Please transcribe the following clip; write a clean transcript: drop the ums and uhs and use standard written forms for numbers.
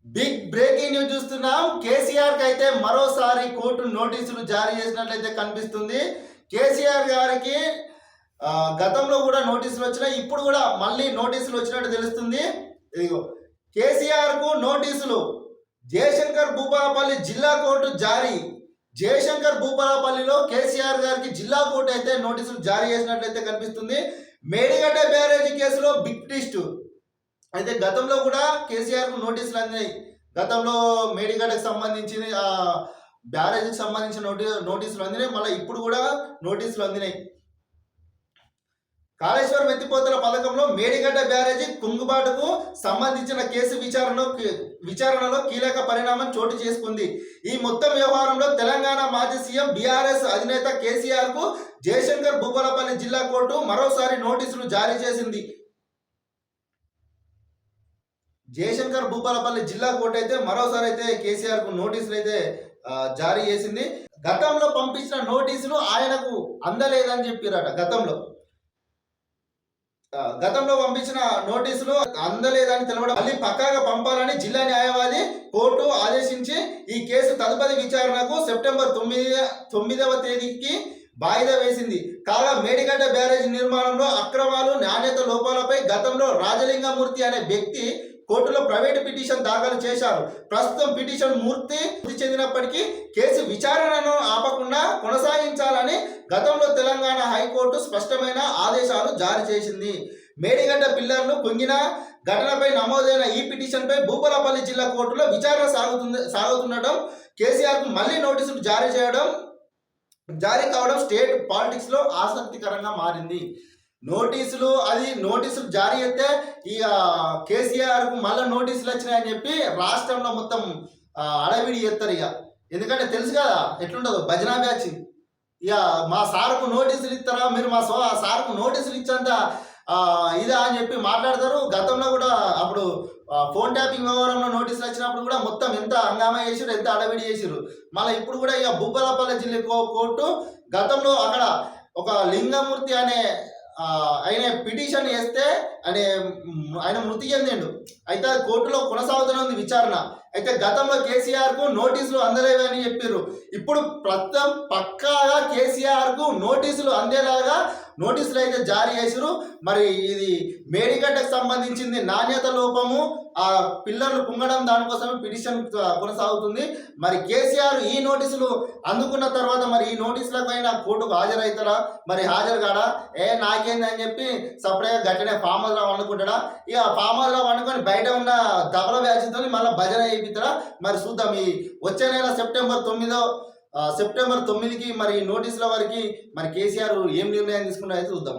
Big breaking news చూస్తున్నాం. కేసీఆర్ కి అయితే మరోసారి కోర్టు నోటీసులు జారీ చేసినట్లయితే కనిపిస్తుంది. కేసీఆర్ గారికి గతంలో కూడా నోటీసులు వచ్చినాయి, ఇప్పుడు కూడా మళ్ళీ నోటీసులు వచ్చినట్టు తెలుస్తుంది. ఇదిగో కేసీఆర్ కు నోటీసులు. జయశంకర్ భూపాలపల్లి జిల్లా కోర్టు జారీ. జయశంకర్ భూపాలపల్లిలో కేసీఆర్ గారికి జిల్లా కోర్టు అయితే నోటీసులు జారీ చేసినట్లయితే కనిపిస్తుంది. మేడిగడ్డ బ్యారేజీ కేసులో బిగ్ ట్విస్ట్. అయితే గతంలో కూడా కేసీఆర్ కు నోటీసులు అందినాయి. గతంలో మేడిగడ్డకు సంబంధించి బ్యారేజీకి సంబంధించిన నోటీసులు అందినాయి. మళ్ళీ ఇప్పుడు కూడా నోటీసులు అందినాయి. కాళేశ్వరం ఎత్తిపోతల పథకంలో మేడిగడ్డ బ్యారేజీ కుంగుబాటుకు సంబంధించిన కేసు విచారణలో కీలక పరిణామం చోటు చేసుకుంది. ఈ మొత్తం వ్యవహారంలో తెలంగాణ మాజీ సీఎం బీఆర్ఎస్ అధినేత కేసీఆర్ కు జయశంకర్ భూపాలపల్లి జిల్లా కోర్టు మరోసారి నోటీసులు జారీ చేసింది. జయశంకర్ భూపాలపల్లి జిల్లా కోర్టు అయితే మరోసారి అయితే కేసీఆర్ కు నోటీసులు అయితే జారీ చేసింది. గతంలో పంపించిన నోటీసులు ఆయనకు అందలేదని చెప్పారట. గతంలో పంపించిన నోటీసులు అందలేదని తెలవడం, మళ్ళీ పక్కాగా పంపాలని జిల్లా న్యాయవాది కోర్టు ఆదేశించి ఈ కేసు తదుపరి విచారణకు సెప్టెంబర్ 9వ తేదీకి వాయిదా వేసింది. కాగా మేడిగడ్డ బ్యారేజ్ నిర్మాణంలో అక్రమాలు, నాణ్యత లోపాలపై గతంలో రాజలింగమూర్తి అనే వ్యక్తి కోర్టులో ప్రైవేటు పిటిషన్ దాఖలు చేశారు. ప్రస్తుతం పిటిషన్ మృతి చెందినప్పటికీ కేసు విచారణను ఆపకుండా కొనసాగించాలని గతంలో తెలంగాణ హైకోర్టు స్పష్టమైన ఆదేశాలు జారీ చేసింది. మేడిగడ్డ పిల్లర్లు కుంగిన ఘటనపై నమోదైన ఈ పిటిషన్పై భూపాలపల్లి జిల్లా కోర్టులో విచారణ సాగుతుండటం, కేసీఆర్ కు మళ్లీ నోటీసులు జారీ కావడం స్టేట్ పాలిటిక్స్ లో ఆసక్తికరంగా మారింది. నోటీసులు జారీ అయితే ఇక కేసీఆర్ కు మళ్ళీ నోటీసులు వచ్చినాయని చెప్పి రాష్ట్రంలో మొత్తం అడవిడి చేస్తారు. ఇక ఎందుకంటే తెలుసు కదా ఎట్లుండదు భజనా బ్యాచ్. ఇక మా సార్కు నోటీసులు ఇస్తారా, మీరు మా సార్కు నోటీసులు ఇచ్చేంత ఇదా అని చెప్పి మాట్లాడతారు. గతంలో కూడా అప్పుడు ఫోన్ ట్యాపింగ్ వ్యవహారంలో నోటీసులు వచ్చినప్పుడు కూడా మొత్తం ఎంత హంగామా చేసిరు, ఎంత అడవిడి చేసిరు. మళ్ళీ ఇప్పుడు కూడా ఇక భూపాలపల్లి జిల్లా కోర్టు గతంలో అక్కడ ఒక లింగమూర్తి అనే ఆయన పిటిషన్ వేస్తే ఆయన మృతి చెందిండు. అయితే కోర్టులో కొనసాగుతూనే ఉంది విచారణ. అయితే గతంలో కేసీఆర్ కు నోటీసులు అందలేవని చెప్పారు. ఇప్పుడు ప్రస్తుతం పక్కాగా కేసీఆర్ కు నోటీసులు అందేలాగా నోటీసులు అయితే జారీ చేసారు. మరి ఇది మేడిగడ్డకు సంబంధించింది నాణ్యత లోపము, ఆ పిల్లర్లు కుంగడం, దానికోసమే పిటిషన్ కొనసాగుతుంది. మరి కేసీఆర్ ఈ నోటీసులు అందుకున్న తర్వాత మరి ఈ నోటీసులపైన కోర్టుకు హాజరవుతారా, మరి హాజరు కాడా, నాకేంది అని చెప్పి సపరేట్గా గట్టినే ఫామ్ హౌస్లో వండుకుంటాడా, ఇక ఫామ్ హౌస్లో వండుకొని బయట ఉన్న దబల బ్యాచ్తో మళ్ళీ భజన చేయిస్తారా, మరి చూద్దాం. ఈ వచ్చే నెల సెప్టెంబర్ 9కి మరి నోటీసుల వరకు మరి కేసీఆర్ ఏం నిర్ణయం తీసుకుంటారో చూద్దాం.